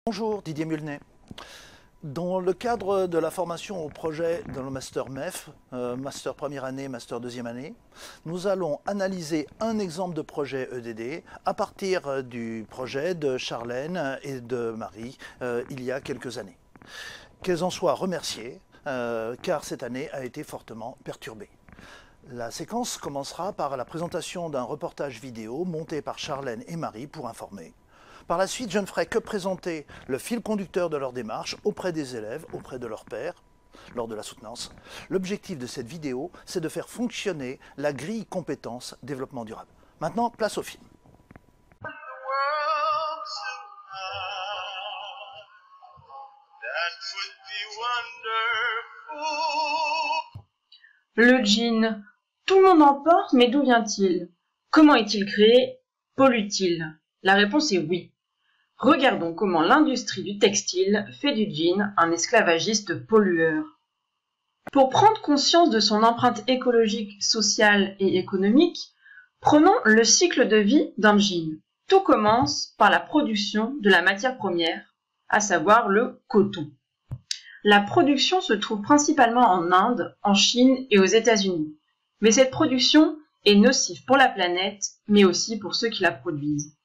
Bonjour, Didier Mulnet. Dans le cadre de la formation au projet dans le Master MEF, Master première année, Master deuxième année, nous allons analyser un exemple de projet EDD à partir du projet de Charlène et de Marie il y a quelques années. Qu'elles en soient remerciées, car cette année a été fortement perturbée. La séquence commencera par la présentation d'un reportage vidéo monté par Charlène et Marie pour informer. Par la suite, je ne ferai que présenter le fil conducteur de leur démarche auprès des élèves, auprès de leurs pairs, lors de la soutenance. L'objectif de cette vidéo, c'est de faire fonctionner la grille compétences développement durable. Maintenant, place au film. Le jean. Tout le monde en porte, mais d'où vient-il? Comment est-il créé? Pollue-t-il? La réponse est oui. Regardons comment l'industrie du textile fait du jean un esclavagiste pollueur. Pour prendre conscience de son empreinte écologique, sociale et économique, prenons le cycle de vie d'un jean. Tout commence par la production de la matière première, à savoir le coton. La production se trouve principalement en Inde, en Chine et aux États-Unis. Mais cette production est nocive pour la planète, mais aussi pour ceux qui la produisent.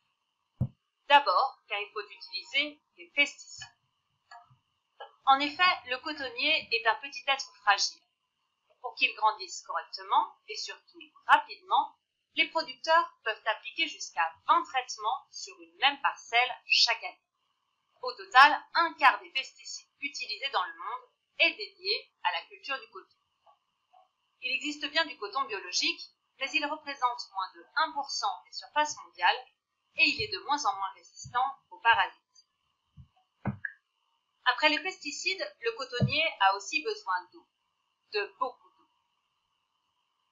D'abord, car il faut utiliser des pesticides. En effet, le cotonnier est un petit être fragile. Pour qu'il grandisse correctement et surtout rapidement, les producteurs peuvent appliquer jusqu'à 20 traitements sur une même parcelle chaque année. Au total, un quart des pesticides utilisés dans le monde est dédié à la culture du coton. Il existe bien du coton biologique, mais il représente moins de 1% des surfaces mondiales et il est de moins en moins résistant aux parasites. Après les pesticides, le cotonnier a aussi besoin d'eau, de beaucoup d'eau.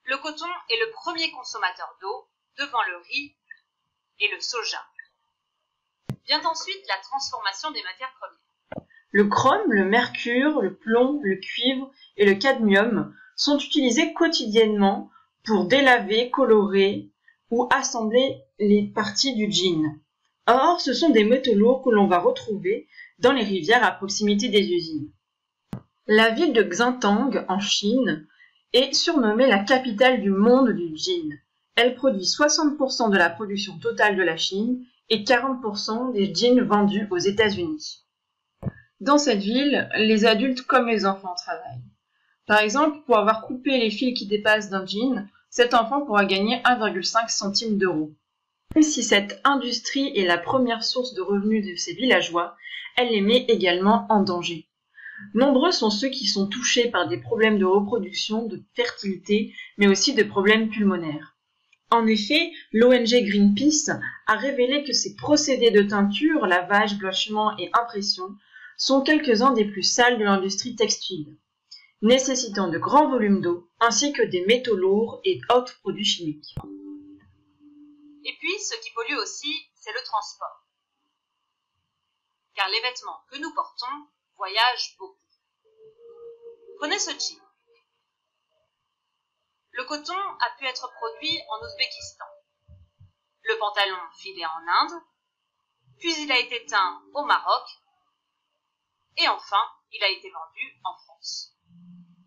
Le coton est le premier consommateur d'eau devant le riz et le soja. Vient ensuite la transformation des matières premières. Le chrome, le mercure, le plomb, le cuivre et le cadmium sont utilisés quotidiennement pour délaver, colorer ou assembler les parties du jean. Or, ce sont des métaux lourds que l'on va retrouver dans les rivières à proximité des usines. La ville de Xintang, en Chine, est surnommée la capitale du monde du jean. Elle produit 60% de la production totale de la Chine et 40% des jeans vendus aux États-Unis. Dans cette ville, les adultes comme les enfants travaillent. Par exemple, pour avoir coupé les fils qui dépassent d'un jean, cet enfant pourra gagner 1,5 centime d'euro. Même si cette industrie est la première source de revenus de ces villageois, elle les met également en danger. Nombreux sont ceux qui sont touchés par des problèmes de reproduction, de fertilité, mais aussi de problèmes pulmonaires. En effet, l'ONG Greenpeace a révélé que ces procédés de teinture, lavage, blanchiment et impression sont quelques-uns des plus sales de l'industrie textile, nécessitant de grands volumes d'eau, ainsi que des métaux lourds et autres produits chimiques. Et puis, ce qui pollue aussi, c'est le transport. Car les vêtements que nous portons voyagent beaucoup. Prenez ce jean. Le coton a pu être produit en Ouzbékistan. Le pantalon filé en Inde, puis il a été teint au Maroc, et enfin, il a été vendu en France.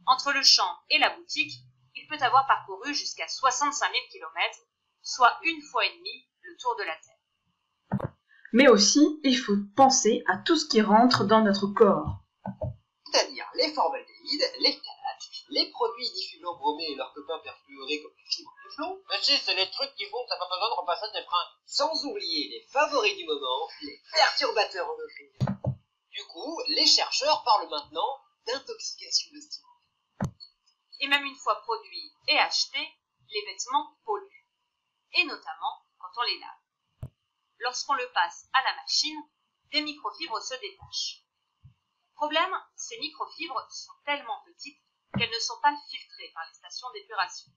Entre le champ et la boutique, il peut avoir parcouru jusqu'à 65 000 km, soit une fois et demie le tour de la Terre. Mais aussi, il faut penser à tout ce qui rentre dans notre corps. C'est-à-dire les formaldéhydes, les phthalates, les produits diffusants bromés et leurs copains perfluorés comme les fibres et les flots. Mais si, c'est les trucs qui font que t'as pas besoin de repasser tes fringues. Sans oublier les favoris du moment, les perturbateurs endocriniens. Du coup, les chercheurs parlent maintenant d'intoxication de style. Et même une fois produits et achetés, les vêtements polluent. Et notamment quand on les lave. Lorsqu'on le passe à la machine, des microfibres se détachent. Problème, ces microfibres sont tellement petites qu'elles ne sont pas filtrées par les stations d'épuration.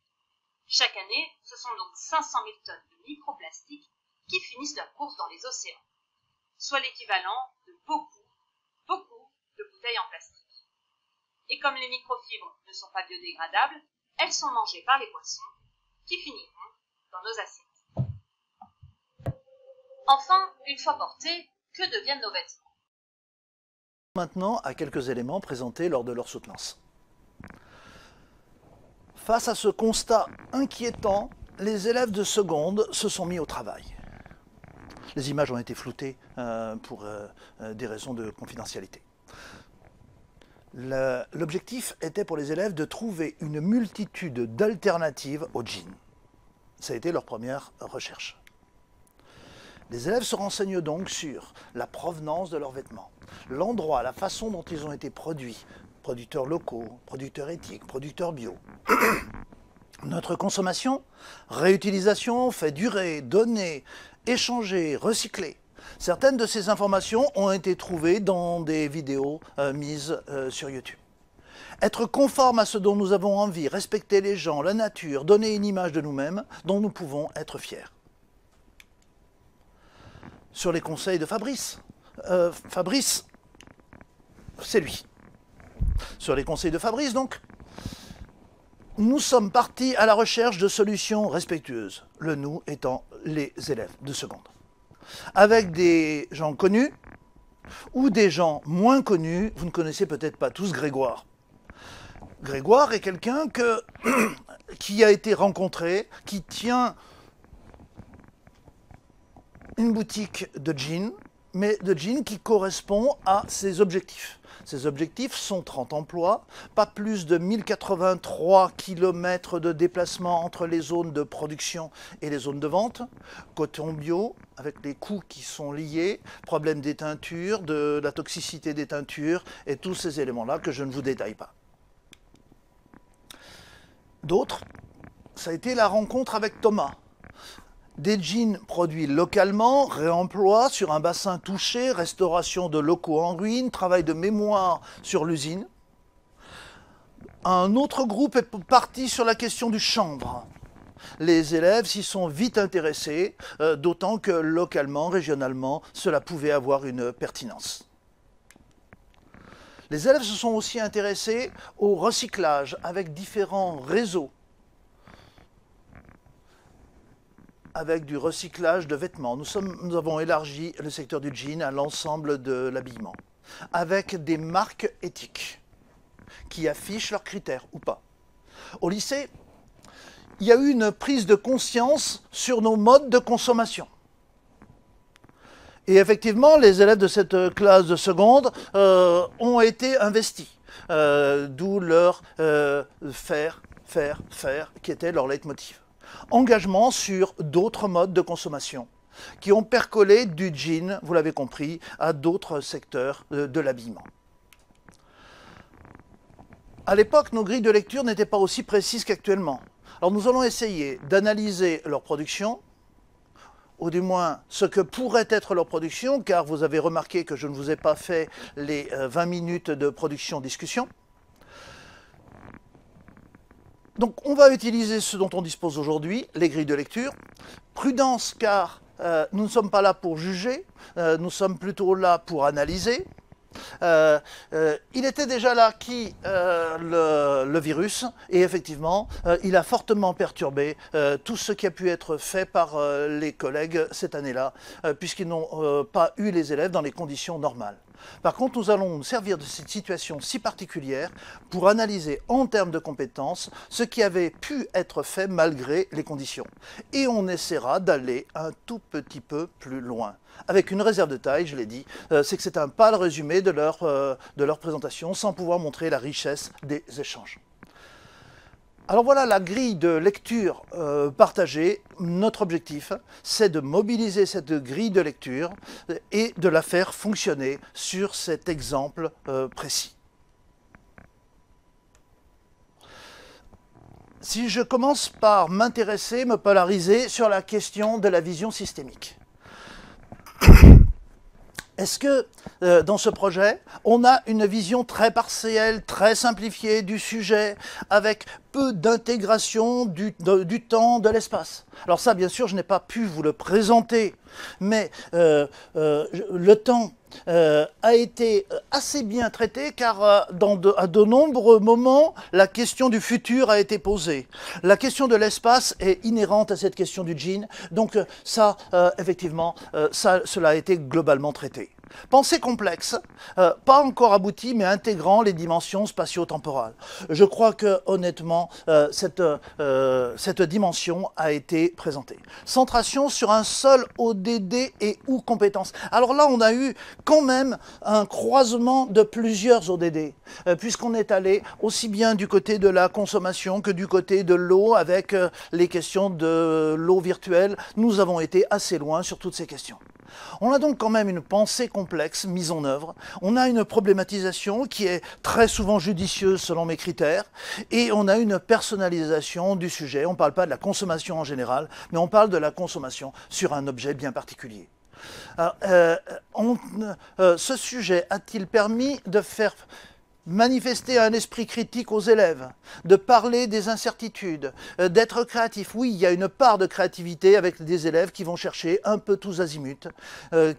Chaque année, ce sont donc 500 000 tonnes de microplastiques qui finissent leur course dans les océans, soit l'équivalent de beaucoup de bouteilles en plastique. Et comme les microfibres ne sont pas biodégradables, elles sont mangées par les poissons qui finiront dans nos assiettes. Enfin, une fois portés, que deviennent nos vêtements? Maintenant à quelques éléments présentés lors de leur soutenance. Face à ce constat inquiétant, les élèves de seconde se sont mis au travail. Les images ont été floutées pour des raisons de confidentialité. L'objectif était pour les élèves de trouver une multitude d'alternatives au jean. Ça a été leur première recherche. Les élèves se renseignent donc sur la provenance de leurs vêtements, l'endroit, la façon dont ils ont été produits, producteurs locaux, producteurs éthiques, producteurs bio. Notre consommation, réutilisation, fait durer, donner, échanger, recycler. Certaines de ces informations ont été trouvées dans des vidéos mises sur YouTube. Être conforme à ce dont nous avons envie, respecter les gens, la nature, donner une image de nous-mêmes dont nous pouvons être fiers. Sur les conseils de Fabrice. Fabrice, c'est lui. Sur les conseils de Fabrice, donc, nous sommes partis à la recherche de solutions respectueuses, le nous étant les élèves de seconde. Avec des gens connus ou des gens moins connus, vous ne connaissez peut-être pas tous Grégoire. Grégoire est quelqu'un qui a été rencontré, qui tient une boutique de jeans, mais de jeans qui correspond à ses objectifs. Ces objectifs sont 30 emplois, pas plus de 1083 km de déplacement entre les zones de production et les zones de vente, coton bio, avec les coûts qui sont liés, problème des teintures, de la toxicité des teintures, et tous ces éléments-là que je ne vous détaille pas. D'autres, ça a été la rencontre avec Thomas. Des jeans produits localement, réemploi sur un bassin touché, restauration de locaux en ruine, travail de mémoire sur l'usine. Un autre groupe est parti sur la question du chanvre. Les élèves s'y sont vite intéressés, d'autant que localement, régionalement, cela pouvait avoir une pertinence. Les élèves se sont aussi intéressés au recyclage avec différents réseaux, avec du recyclage de vêtements. Nous avons élargi le secteur du jean à l'ensemble de l'habillement, avec des marques éthiques qui affichent leurs critères ou pas. Au lycée, il y a eu une prise de conscience sur nos modes de consommation. Et effectivement, les élèves de cette classe de seconde ont été investis, d'où leur faire, qui était leur leitmotiv. Engagement sur d'autres modes de consommation qui ont percolé du jean, vous l'avez compris, à d'autres secteurs de l'habillement. À l'époque, nos grilles de lecture n'étaient pas aussi précises qu'actuellement. Alors nous allons essayer d'analyser leur production, ou du moins ce que pourrait être leur production, car vous avez remarqué que je ne vous ai pas fait les 20 minutes de production-discussion. Donc on va utiliser ce dont on dispose aujourd'hui, les grilles de lecture. Prudence, car nous ne sommes pas là pour juger, nous sommes plutôt là pour analyser. Il était déjà là le virus, et effectivement il a fortement perturbé tout ce qui a pu être fait par les collègues cette année-là, puisqu'ils n'ont pas eu les élèves dans les conditions normales. Par contre, nous allons nous servir de cette situation si particulière pour analyser en termes de compétences ce qui avait pu être fait malgré les conditions. Et on essaiera d'aller un tout petit peu plus loin. Avec une réserve de taille, je l'ai dit, c'est que c'est un pâle résumé de leur présentation sans pouvoir montrer la richesse des échanges. Alors voilà la grille de lecture partagée. Notre objectif, c'est de mobiliser cette grille de lecture et de la faire fonctionner sur cet exemple précis. Si je commence par m'intéresser, me polariser sur la question de la vision systémique. Est-ce que dans ce projet, on a une vision très partielle, très simplifiée du sujet, avec peu d'intégration du temps, de l'espace? Alors ça, bien sûr, je n'ai pas pu vous le présenter, mais le temps a été assez bien traité, car à de nombreux moments, la question du futur a été posée. La question de l'espace est inhérente à cette question du jean, donc ça, effectivement, cela a été globalement traité. Pensée complexe, pas encore aboutie, mais intégrant les dimensions spatio-temporales. Je crois que, honnêtement, cette dimension a été présentée. Centration sur un seul ODD et ou compétence. Alors là, on a eu quand même un croisement de plusieurs ODD, puisqu'on est allé aussi bien du côté de la consommation que du côté de l'eau, avec les questions de l'eau virtuelle. Nous avons été assez loin sur toutes ces questions. On a donc quand même une pensée complexe mise en œuvre, on a une problématisation qui est très souvent judicieuse selon mes critères, et on a une personnalisation du sujet. On ne parle pas de la consommation en général, mais on parle de la consommation sur un objet bien particulier. Alors, ce sujet a-t-il permis de faire manifester un esprit critique aux élèves, de parler des incertitudes, d'être créatif? Oui, il y a une part de créativité avec des élèves qui vont chercher un peu tous azimuts,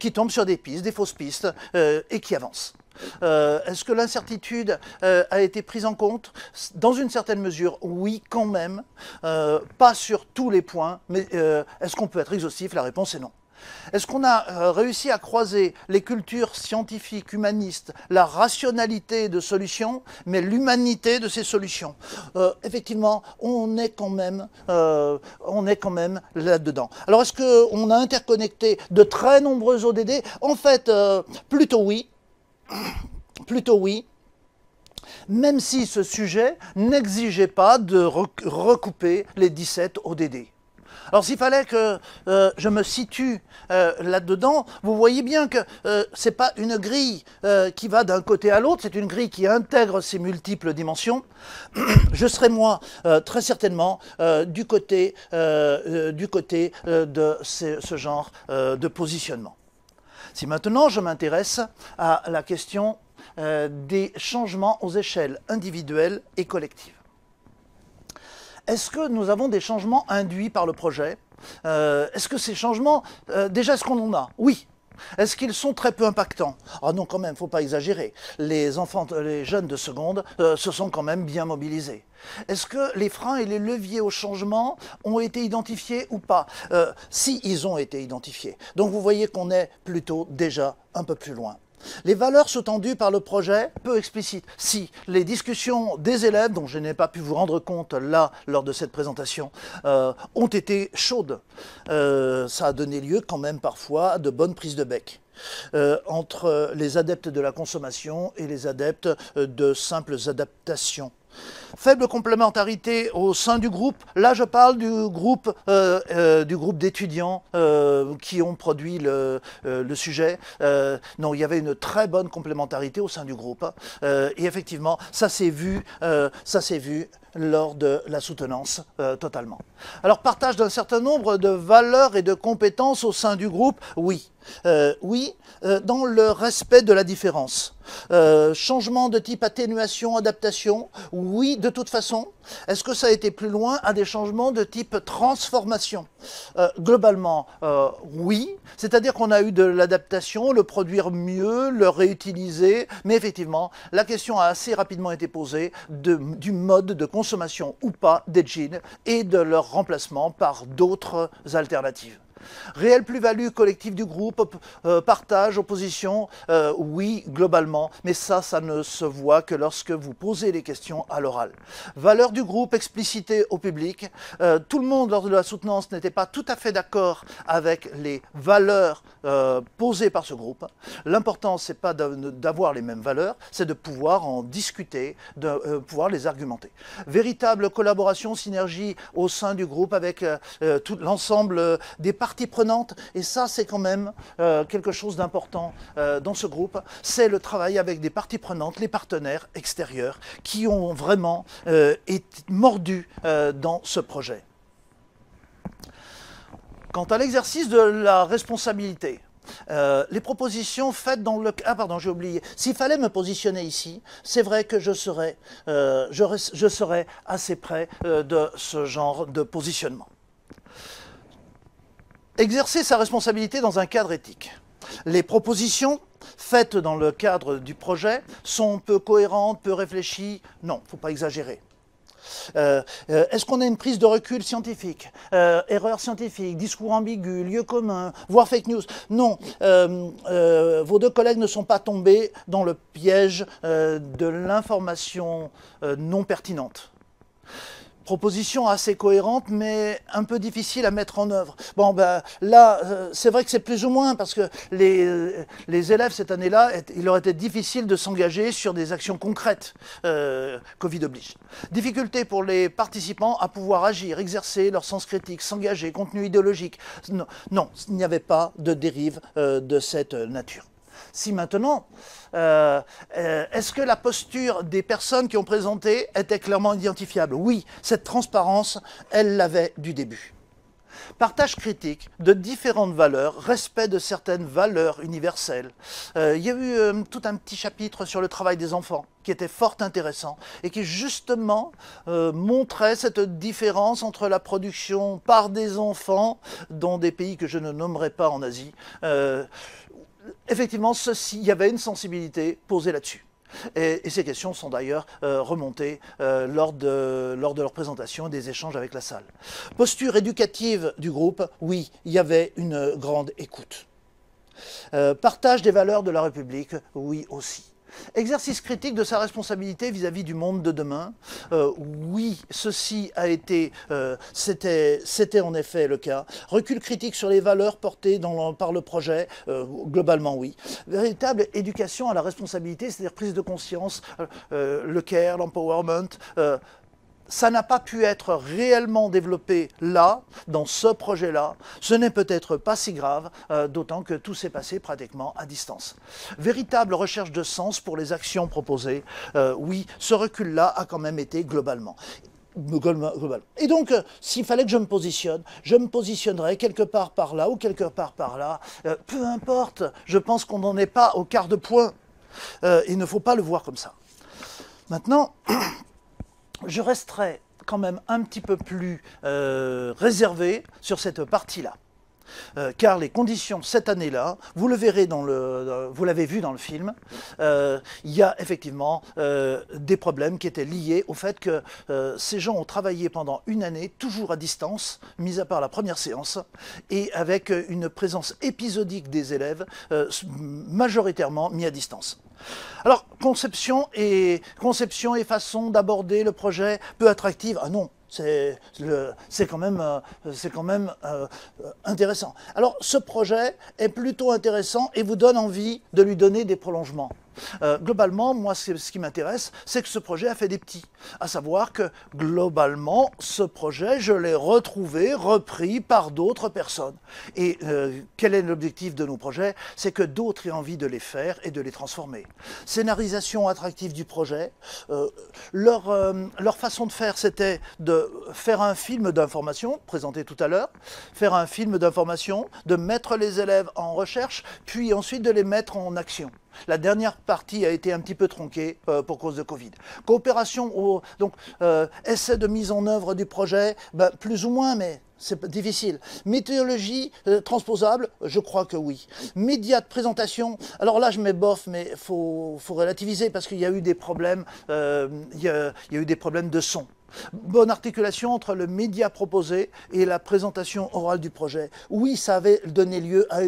qui tombent sur des pistes, des fausses pistes, et qui avancent. Est-ce que l'incertitude a été prise en compte? Dans une certaine mesure, oui, quand même. Pas sur tous les points, mais est-ce qu'on peut être exhaustif? La réponse est non. Est-ce qu'on a réussi à croiser les cultures scientifiques, humanistes, la rationalité de solutions, mais l'humanité de ces solutions? Effectivement, on est quand même là-dedans. Alors, est-ce qu'on a interconnecté de très nombreux ODD? En fait, plutôt oui. Plutôt oui. Même si ce sujet n'exigeait pas de recouper les 17 ODD. Alors s'il fallait que je me situe là-dedans, vous voyez bien que ce n'est pas une grille qui va d'un côté à l'autre, c'est une grille qui intègre ces multiples dimensions. Je serai moi très certainement du côté de ce genre de positionnement. Si maintenant je m'intéresse à la question des changements aux échelles individuelles et collectives. Est-ce que nous avons des changements induits par le projet? Est-ce que ces changements, déjà, est-ce qu'on en a? Oui. Est-ce qu'ils sont très peu impactants? Ah non, quand même, il ne faut pas exagérer. Les jeunes de seconde se sont quand même bien mobilisés. Est-ce que les freins et les leviers au changement ont été identifiés ou pas? Si, ils ont été identifiés. Donc vous voyez qu'on est plutôt déjà un peu plus loin. Les valeurs sous-tendues par le projet, peu explicites. Si, les discussions des élèves, dont je n'ai pas pu vous rendre compte là, lors de cette présentation, ont été chaudes. Ça a donné lieu quand même parfois à de bonnes prises de bec. Entre les adeptes de la consommation et les adeptes de simples adaptations. Faible complémentarité au sein du groupe. Là, je parle du groupe d'étudiants qui ont produit le sujet. Non, il y avait une très bonne complémentarité au sein du groupe. Et effectivement, ça s'est vu lors de la soutenance totalement. Alors, partage d'un certain nombre de valeurs et de compétences au sein du groupe, oui. Oui, dans le respect de la différence. Changement de type atténuation, adaptation, oui, de toute façon. Est-ce que ça a été plus loin à des changements de type transformation? Globalement, oui. C'est-à-dire qu'on a eu de l'adaptation, le produire mieux, le réutiliser. Mais effectivement, la question a assez rapidement été posée du mode de consommation ou pas des jeans et de leur remplacement par d'autres alternatives. Réelle plus-value collective du groupe, partage, opposition, oui, globalement, mais ça ne se voit que lorsque vous posez les questions à l'oral. Valeur du groupe explicitée au public. Tout le monde, lors de la soutenance, n'était pas tout à fait d'accord avec les valeurs posées par ce groupe. L'important, ce n'est pas d'avoir les mêmes valeurs, c'est de pouvoir en discuter, de pouvoir les argumenter. Véritable collaboration, synergie au sein du groupe avec tout l'ensemble des parties prenantes, et ça c'est quand même quelque chose d'important dans ce groupe, c'est le travail avec des parties prenantes, les partenaires extérieurs qui ont vraiment été mordus dans ce projet. Quant à l'exercice de la responsabilité, les propositions faites dans le... Ah pardon, j'ai oublié. S'il fallait me positionner ici, c'est vrai que je serais assez près de ce genre de positionnement. Exercer sa responsabilité dans un cadre éthique. Les propositions faites dans le cadre du projet sont peu cohérentes, peu réfléchies. Non, il ne faut pas exagérer. Est-ce qu'on a une prise de recul scientifique? Erreur scientifique, discours ambigu, lieu commun, voire fake news? Non, vos deux collègues ne sont pas tombés dans le piège de l'information non pertinente. Proposition assez cohérente, mais un peu difficile à mettre en œuvre. Bon, ben là, c'est vrai que c'est plus ou moins, parce que les élèves, cette année-là, il leur était difficile de s'engager sur des actions concrètes, Covid oblige. Difficulté pour les participants à pouvoir agir, exercer leur sens critique, s'engager, contenu idéologique. Non, non, il n'y avait pas de dérive de cette nature. Si maintenant, est-ce que la posture des personnes qui ont présenté était clairement identifiable? Oui, cette transparence, elle l'avait du début. Partage critique de différentes valeurs, respect de certaines valeurs universelles. Il y a eu tout un petit chapitre sur le travail des enfants qui était fort intéressant et qui justement montrait cette différence entre la production par des enfants dans des pays que je ne nommerai pas en Asie. Effectivement, il y avait une sensibilité posée là-dessus. Et ces questions sont d'ailleurs remontées lors de leur présentation et des échanges avec la salle. Posture éducative du groupe, oui, il y avait une grande écoute. Partage des valeurs de la République, oui aussi. Exercice critique de sa responsabilité vis-à-vis du monde de demain, oui, ceci a été, c'était en effet le cas. Recul critique sur les valeurs portées par le projet, globalement oui. Véritable éducation à la responsabilité, c'est-à-dire prise de conscience, le care, l'empowerment, ça n'a pas pu être réellement développé là, dans ce projet-là. Ce n'est peut-être pas si grave, d'autant que tout s'est passé pratiquement à distance. Véritable recherche de sens pour les actions proposées. Oui, ce recul-là a quand même été globalement. Et donc, s'il fallait que je me positionnerais quelque part par là ou quelque part par là. Peu importe, je pense qu'on n'en est pas au quart de point. Il ne faut pas le voir comme ça. Maintenant, je resterai quand même un petit peu plus réservé sur cette partie-là. Car les conditions cette année-là, vous le verrez vous l'avez vu dans le film, il y a effectivement des problèmes qui étaient liés au fait que ces gens ont travaillé pendant une année, toujours à distance, mis à part la première séance, et avec une présence épisodique des élèves, majoritairement mis à distance. Alors, conception et façon d'aborder le projet peu attractive, ah non, c'est quand même intéressant. Alors, ce projet est plutôt intéressant et vous donne envie de lui donner des prolongements. Globalement, moi, ce qui m'intéresse, c'est que ce projet a fait des petits. À savoir que, globalement, ce projet, je l'ai retrouvé, repris par d'autres personnes. Et quel est l'objectif de nos projets? C'est que d'autres aient envie de les faire et de les transformer. Scénarisation attractive du projet. Leur façon de faire, c'était de faire un film d'information, présenté tout à l'heure, faire un film d'information, de mettre les élèves en recherche, puis ensuite de les mettre en action. La dernière partie a été un petit peu tronquée pour cause de Covid. Coopération, donc essai de mise en œuvre du projet, ben, plus ou moins, mais c'est difficile. Méthodologie transposable, je crois que oui. Médias de présentation, alors là je mets bof, mais il faut relativiser parce qu'il y a eu des problèmes, il y a eu des problèmes de son. Bonne articulation entre le média proposé et la présentation orale du projet. Oui, ça avait donné lieu à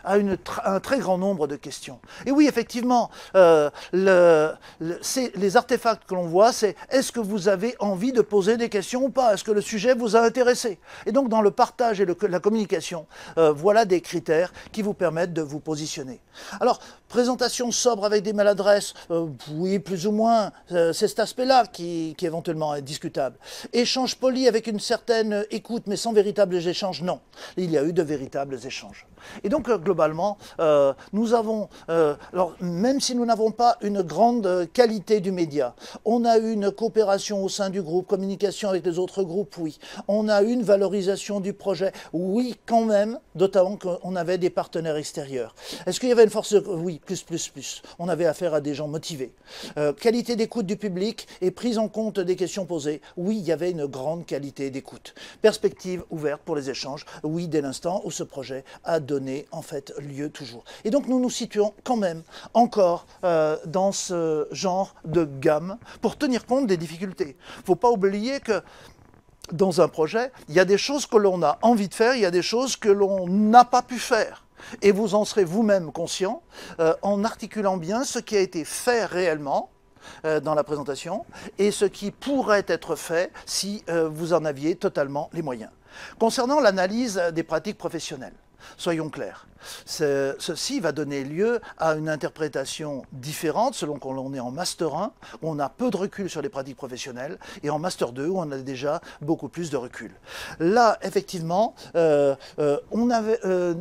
un très grand nombre de questions. Et oui, effectivement, les artefacts que l'on voit, c'est est-ce que vous avez envie de poser des questions ou pas? Est-ce que le sujet vous a intéressé? Et donc, dans le partage et la communication, voilà des critères qui vous permettent de vous positionner. Alors, présentation sobre avec des maladresses, oui, plus ou moins, c'est cet aspect-là qui éventuellement est discutable. Échange poli avec une certaine écoute, mais sans véritables échanges, non. Il y a eu de véritables échanges. Et donc, globalement, nous avons, alors, même si nous n'avons pas une grande qualité du média, on a eu une coopération au sein du groupe, communication avec les autres groupes, oui. On a eu une valorisation du projet, oui, quand même, notamment qu'on avait des partenaires extérieurs. Est-ce qu'il y avait une force de... Oui, plus. On avait affaire à des gens motivés. Qualité d'écoute du public et prise en compte compte des questions posées. Oui, il y avait une grande qualité d'écoute. Perspective ouverte pour les échanges. Oui, dès l'instant où ce projet a donné en fait lieu toujours. Et donc nous nous situons quand même encore dans ce genre de gamme pour tenir compte des difficultés. Il ne faut pas oublier que dans un projet, il y a des choses que l'on a envie de faire, il y a des choses que l'on n'a pas pu faire. Et vous en serez vous-même conscient en articulant bien ce qui a été fait réellement dans la présentation et ce qui pourrait être fait si vous en aviez totalement les moyens. Concernant l'analyse des pratiques professionnelles, soyons clairs, ceci va donner lieu à une interprétation différente selon qu'on est en Master 1, où on a peu de recul sur les pratiques professionnelles, et en Master 2, où on a déjà beaucoup plus de recul. Là, effectivement,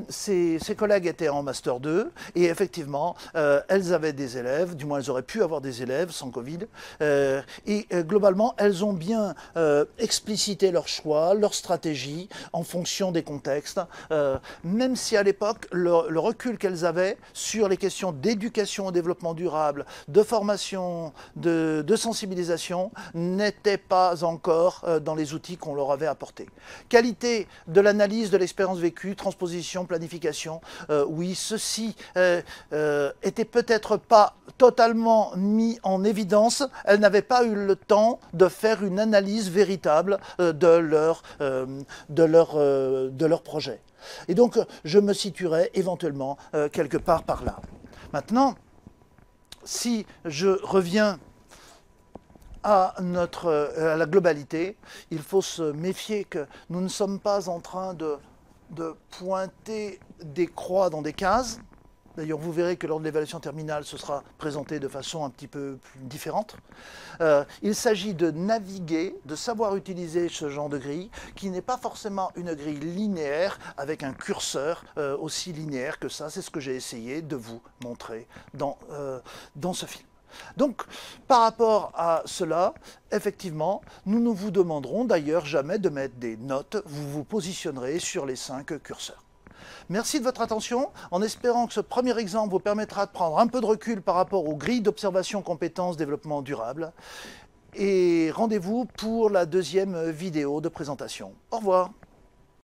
ces collègues étaient en Master 2, et effectivement, elles avaient des élèves, du moins elles auraient pu avoir des élèves sans Covid, et globalement, elles ont bien explicité leur choix, leur stratégie, en fonction des contextes, même si à l'époque, le recul qu'elles avaient sur les questions d'éducation au développement durable, de formation, de sensibilisation, n'était pas encore dans les outils qu'on leur avait apportés. Qualité de l'analyse de l'expérience vécue, transposition, planification, oui, ceci était peut-être pas totalement mis en évidence. Elles n'avaient pas eu le temps de faire une analyse véritable de leur projet. Et donc, je me situerai éventuellement quelque part par là. Maintenant, si je reviens à la globalité, il faut se méfier que nous ne sommes pas en train de pointer des croix dans des cases. D'ailleurs, vous verrez que lors de l'évaluation terminale, ce sera présenté de façon un petit peu plus différente. Il s'agit de naviguer, de savoir utiliser ce genre de grille, qui n'est pas forcément une grille linéaire, avec un curseur aussi linéaire que ça. C'est ce que j'ai essayé de vous montrer dans ce film. Donc, par rapport à cela, effectivement, nous ne vous demanderons d'ailleurs jamais de mettre des notes. Vous vous positionnerez sur les 5 curseurs. Merci de votre attention, en espérant que ce premier exemple vous permettra de prendre un peu de recul par rapport aux grilles d'observation compétences développement durable. Et rendez-vous pour la deuxième vidéo de présentation. Au revoir.